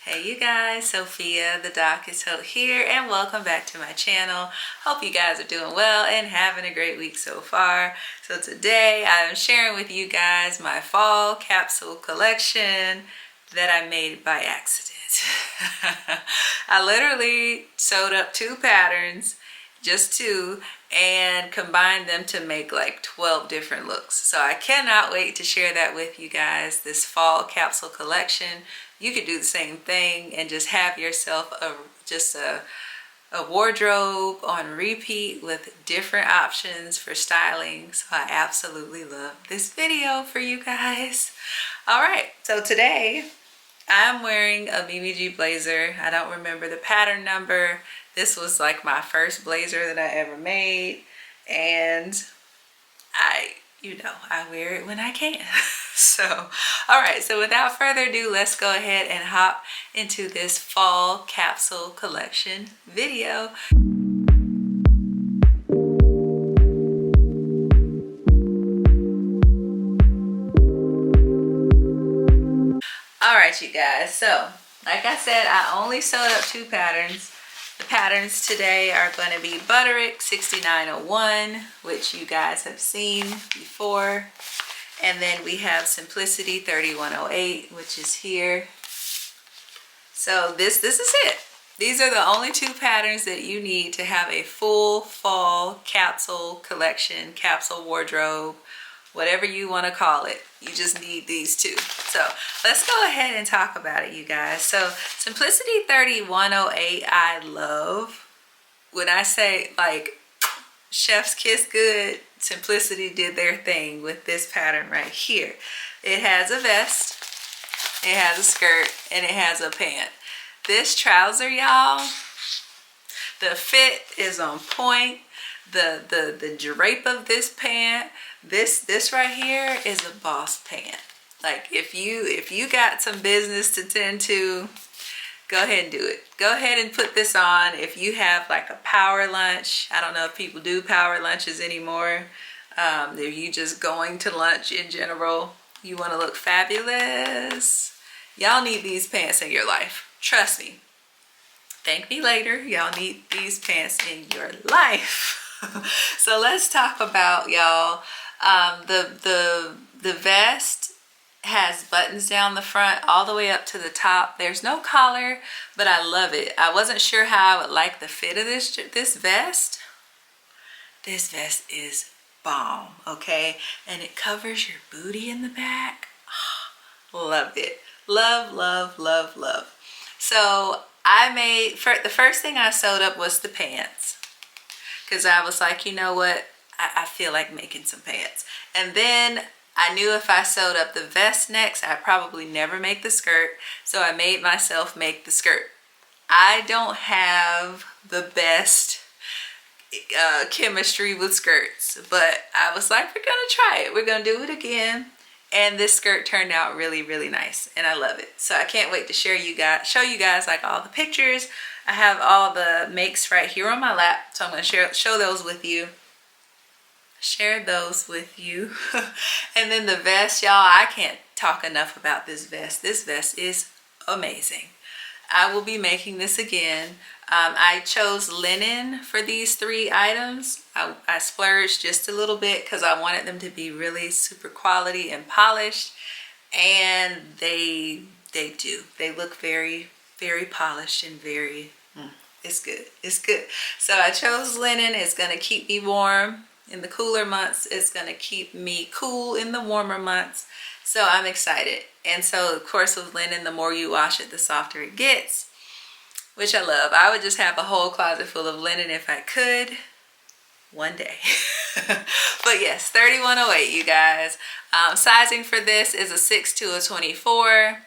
Hey you guys, Sophia the Doc is Hope here, and welcome back to my channel. Hope you guys are doing well and having a great week so far. So today I'm sharing with you guys my fall capsule collection that I made by accident. I literally sewed up two patterns, just two, and combined them to make like 12 different looks. So I cannot wait to share that with you guys, this fall capsule collection. You could do the same thing and just have yourself a wardrobe on repeat with different options for styling. So I absolutely love this video for you guys. All right, so today I'm wearing a BBG blazer. I don't remember the pattern number. This was like my first blazer that I ever made, and I wear it when I can. So, all right, so without further ado, let's go ahead and hop into this fall capsule collection video. All right, you guys, so like I said, I only sewed up two patterns. The patterns today are going to be Butterick 6901, which you guys have seen before. And then we have Simplicity 3108, which is here. So this is it. These are the only two patterns that you need to have a full fall capsule collection, capsule wardrobe, whatever you want to call it. You just need these two. So let's go ahead and talk about it, you guys. So Simplicity 3108, I love. When I say like chef's kiss good, Simplicity did their thing with this pattern right here. It has a vest, it has a skirt, and it has a pant. This trouser, y'all, the fit is on point. The drape of this pant, this right here is a boss pant. Like if you got some business to tend to, go ahead and do it. Go ahead and put this on. If you have like a power lunch, I don't know if people do power lunches anymore. If you just going to lunch in general, you want to look fabulous. Y'all need these pants in your life. Trust me. Thank me later. Y'all need these pants in your life. So let's talk about, y'all, the vest has buttons down the front all the way up to the top. There's no collar, but I love it. I wasn't sure how I would like the fit of this vest. This vest is bomb, okay? And it covers your booty in the back. Oh, loved it. Love, love, love, love. So the first thing I sewed up was the pants, because I was like, you know what? I feel like making some pants. And then I knew if I sewed up the vest next, I'd probably never make the skirt. So I made myself make the skirt. I don't have the best chemistry with skirts, but I was like, we're gonna try it. We're gonna do it again. And this skirt turned out really, really nice, and I love it. So I can't wait to show you guys like all the pictures. I have all the makes right here on my lap, so I'm gonna show those with you. Share those with you. And then the vest, y'all, I can't talk enough about this vest. This vest is amazing. I will be making this again. I chose linen for these three items. I splurged just a little bit because I wanted them to be really super quality and polished, and they do. They look very, very polished and very, it's good. It's good. So I chose linen. It's going to keep me warm in the cooler months. It's going to keep me cool in the warmer months. So I'm excited. And so of course with linen, the more you wash it, the softer it gets, which I love. I would just have a whole closet full of linen if I could one day. But yes, 3108, you guys. Sizing for this is a 6 to a 24.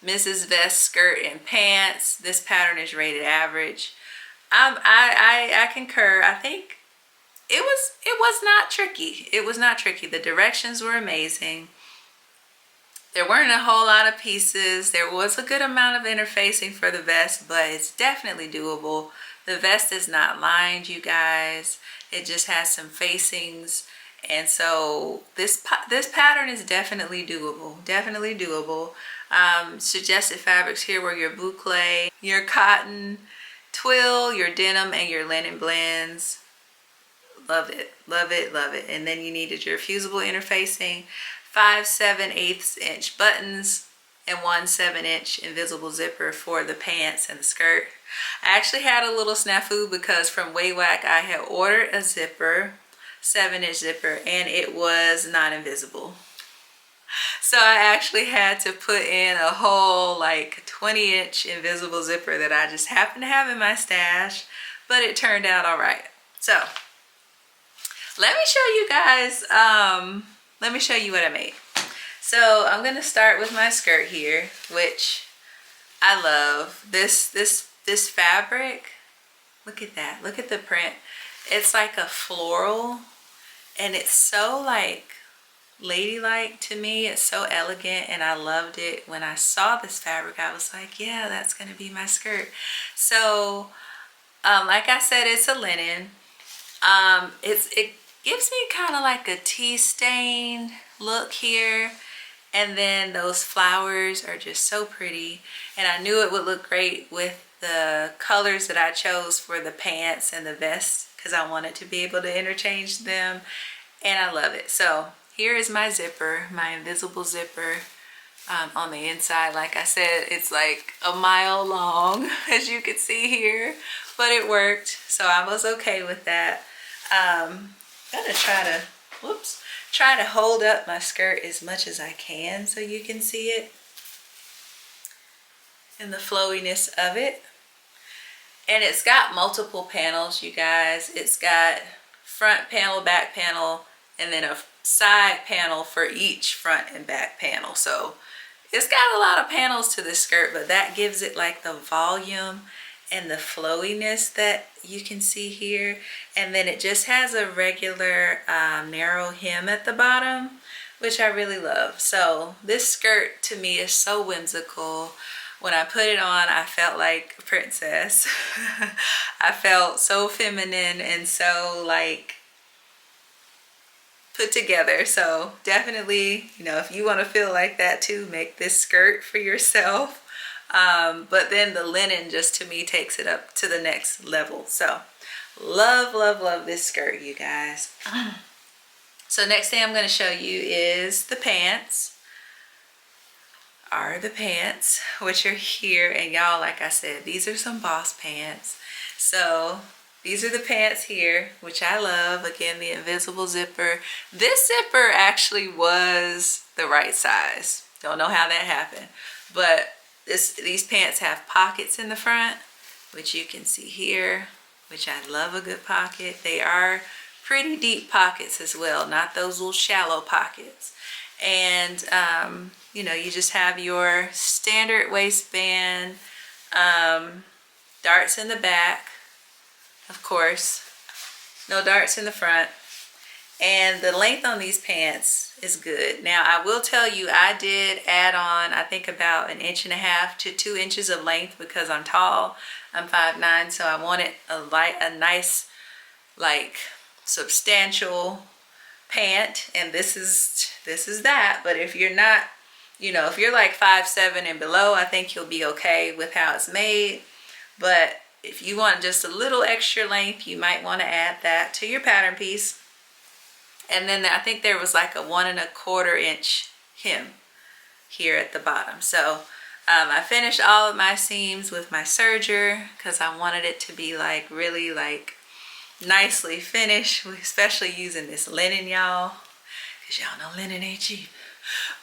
Mrs. Vest skirt and pants. This pattern is rated average. I concur. I think it was not tricky. It was not tricky. The directions were amazing. There weren't a whole lot of pieces. There was a good amount of interfacing for the vest, but it's definitely doable. The vest is not lined, you guys. It just has some facings, And so this pattern is definitely doable, definitely doable. Suggested fabrics here were your boucle, your cotton, twill, your denim, and your linen blends. Love it, love it, love it. And then you needed your fusible interfacing, 5 7/8 inch buttons, and 1 7-inch invisible zipper for the pants and the skirt. I actually had a little snafu because from Waywack I had ordered a zipper, 7-inch zipper, and it was not invisible. So I actually had to put in a whole like 20-inch invisible zipper that I just happened to have in my stash, but it turned out all right. So let me show you guys, let me show you what I made. So I'm gonna start with my skirt here, which I love. This fabric, look at that, look at the print. It's like a floral, and it's so like ladylike to me. It's so elegant, and I loved it. When I saw this fabric, I was like, yeah, that's gonna be my skirt. So like I said, it's a linen. It gives me kind of like a tea stain look here, and then those flowers are just so pretty, and I knew it would look great with the colors that I chose for the pants and the vest because I wanted to be able to interchange them, and I love it. So here is my zipper, my invisible zipper. On the inside, like I said, it's like a mile long, as you can see here, but it worked, so I was okay with that. I'm gonna try to hold up my skirt as much as I can so you can see it and the flowiness of it. And it's got multiple panels, you guys. It's got front panel, back panel, and then a side panel for each front and back panel. So it's got a lot of panels to this skirt, but that gives it like the volume and the flowiness that you can see here. And then it just has a regular narrow hem at the bottom, which I really love. So this skirt to me is so whimsical. When I put it on, I felt like a princess. I felt so feminine and so like put together. So definitely, you know, if you want to feel like that too, make this skirt for yourself. But then the linen just to me takes it up to the next level. So love, love, love this skirt, you guys. So next thing I'm going to show you is the pants. Which are here, and y'all, like I said, these are some boss pants. So these are the pants here, which I love. Again, the invisible zipper. This zipper actually was the right size. Don't know how that happened, but these pants have pockets in the front, which you can see here, which I love a good pocket. They are pretty deep pockets as well, not those little shallow pockets. And you know, you just have your standard waistband, darts in the back, of course, no darts in the front. And the length on these pants is good. Now I will tell you, I did add on, I think about 1.5 inches to 2 inches of length because I'm tall. I'm 5'9", so I wanted a nice, like, substantial pant, and this is that. But if you're not, you know, if you're like 5'7" and below, I think you'll be okay with how it's made. But if you want just a little extra length, you might want to add that to your pattern piece. And then I think there was like a 1¼ inch hem here at the bottom. So I finished all of my seams with my serger because I wanted it to be like really like nicely finished, especially using this linen, y'all, because y'all know linen ain't cheap.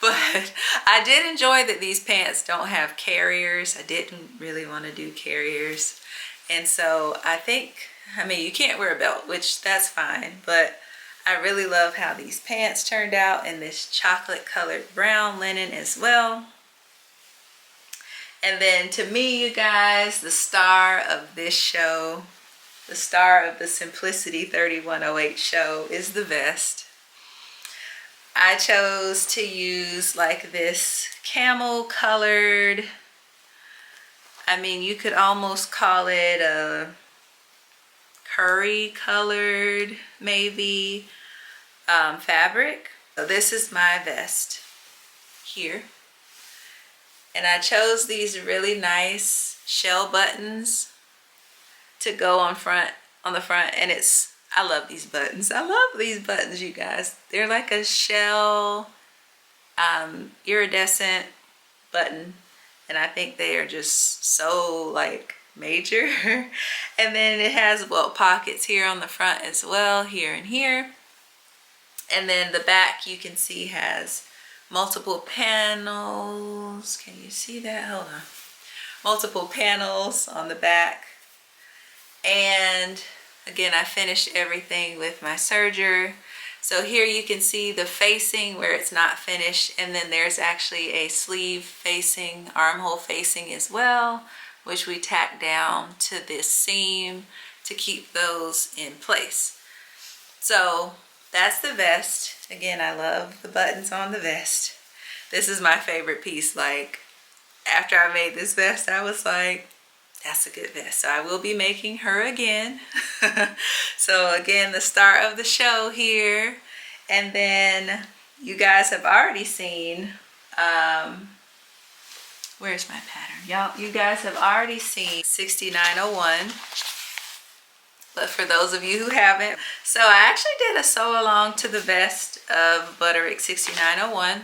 But I did enjoy that these pants don't have carriers. I didn't really want to do carriers, and so I think, I mean, you can't wear a belt, which that's fine, but I really love how these pants turned out in this chocolate colored brown linen as well. And then to me, you guys, the star of this show, the star of the Simplicity 3108 show is the vest. I chose to use like this camel colored, I mean, you could almost call it a curry colored, maybe, fabric. So this is my vest here. And I chose these really nice shell buttons to go on the front, and I love these buttons. I love these buttons, you guys. They're like a shell iridescent button, and I think they are just so like major. And then it has welt pockets here on the front as well, here and here. And then the back, you can see, has multiple panels. Can you see that? Hold on. Multiple panels on the back. And again, I finished everything with my serger. So here you can see the facing where it's not finished, and then there's actually a sleeve facing, armhole facing as well, which we tack down to this seam to keep those in place. So that's the vest. Again, I love the buttons on the vest. This is my favorite piece. Like, after I made this vest, I was like, that's a good vest. So I will be making her again. So again, the star of the show here. And then you guys have already seen, where's my pattern? You guys have already seen 6901. But for those of you who haven't, so I actually did a sew along to the vest of Butterick 6901,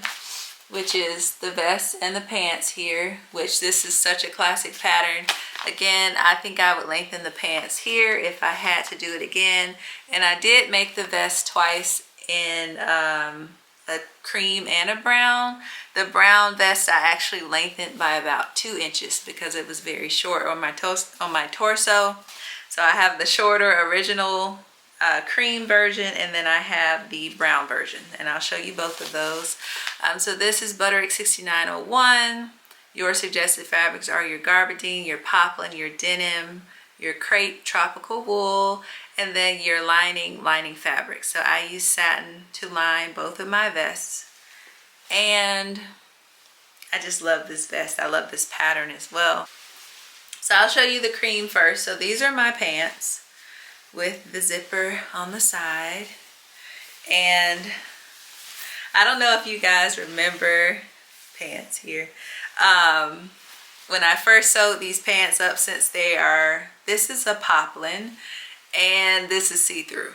which is the vest and the pants here, which this is such a classic pattern. Again, I think I would lengthen the pants here if I had to do it again. And I did make the vest twice in a cream and a brown. The brown vest I actually lengthened by about 2 inches because it was very short on my torso. So I have the shorter original cream version, and then I have the brown version, and I'll show you both of those. So this is Butterick 6901. Your suggested fabrics are your gabardine, your poplin, your denim, your crepe tropical wool, and then your lining fabric. So I use satin to line both of my vests, and I just love this vest. I love this pattern as well. So I'll show you the cream first. So these are my pants with the zipper on the side, and I don't know if you guys remember pants here. When I first sewed these pants up, since this is a poplin and this is see-through.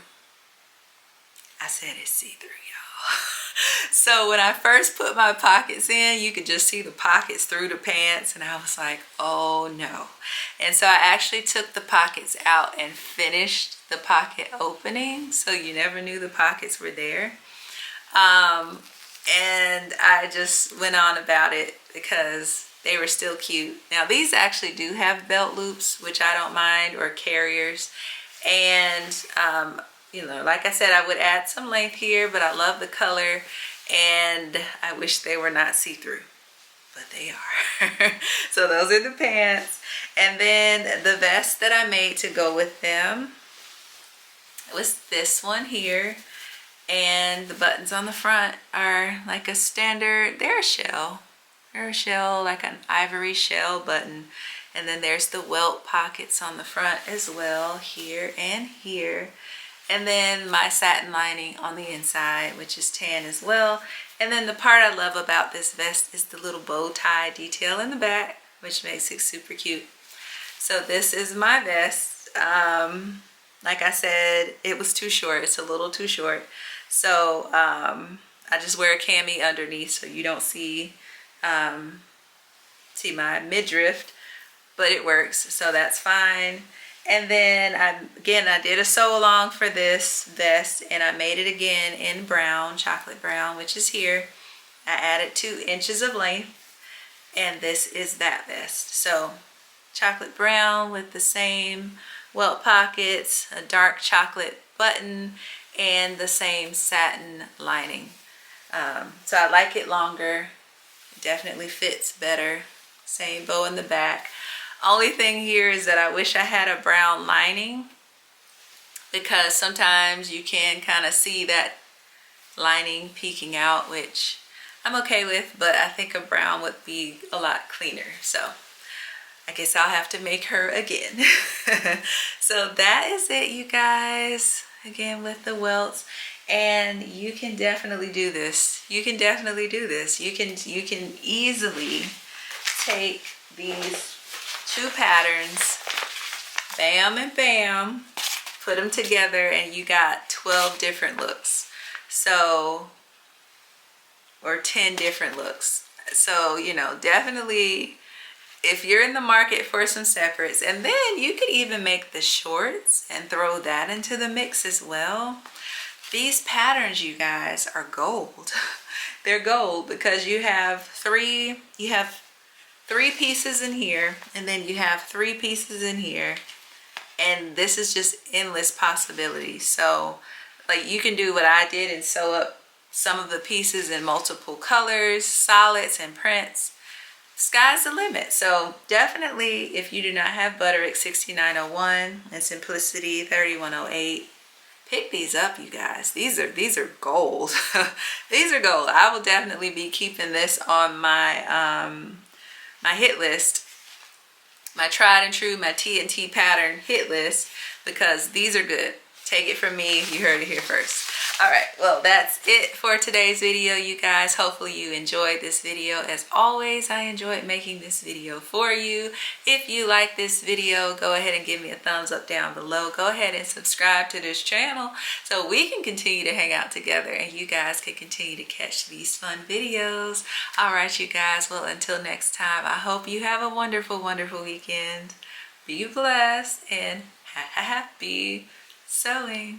I said it's see-through, y'all. So when I first put my pockets in, you could just see the pockets through the pants, and I was like, oh no. And so I actually took the pockets out and finished the pocket opening, so you never knew the pockets were there. And I just went on about it because they were still cute. Now these actually do have belt loops, which I don't mind, or carriers. And you know, like I said, I would add some length here, but I love the color, and I wish they were not see-through, but they are. So those are the pants. And then the vest that I made to go with them was this one here. And the buttons on the front are like a standard, they're a shell, like an ivory shell button. And then there's the welt pockets on the front as well, here and here. And then my satin lining on the inside, which is tan as well. And then the part I love about this vest is the little bow tie detail in the back, which makes it super cute. So this is my vest. Like I said, it was too short. It's a little too short. So I just wear a cami underneath so you don't see my midriff, but it works, so that's fine. And then I did a sew along for this vest, and I made it again in brown, chocolate brown, which is here. I added 2 inches of length, and this is that vest. So chocolate brown with the same welt pockets, a dark chocolate button, and the same satin lining. So I like it longer. It definitely fits better. Same bow in the back. Only thing here is that I wish I had a brown lining, because sometimes you can kind of see that lining peeking out, which I'm okay with, but I think a brown would be a lot cleaner. So I guess I'll have to make her again. So that is it, you guys. Again, with the welts. And you can definitely do this. You can definitely do this. You can easily take these two patterns, bam and bam, put them together, and you got 12 different looks. So, or 10 different looks. So, you know, definitely if you're in the market for some separates, and then you could even make the shorts and throw that into the mix as well. These patterns, you guys, are gold. They're gold because you have three pieces in here, and then you have 3 pieces in here, and this is just endless possibilities. So like you can do what I did and sew up some of the pieces in multiple colors, solids and prints. Sky's the limit. So definitely, if you do not have Butterick 6901 and Simplicity 3108, pick these up, you guys. These are gold. These are gold. I will definitely be keeping this on my my hit list, my tried and true, my TNT pattern hit list, because these are good. Take it from me, you heard it here first. All right, well, that's it for today's video, you guys. Hopefully you enjoyed this video. As always, I enjoyed making this video for you. If you like this video, go ahead and give me a thumbs up down below. Go ahead and subscribe to this channel so we can continue to hang out together and you guys can continue to catch these fun videos. All right, you guys, well, until next time, I hope you have a wonderful, wonderful weekend. Be blessed and happy sewing.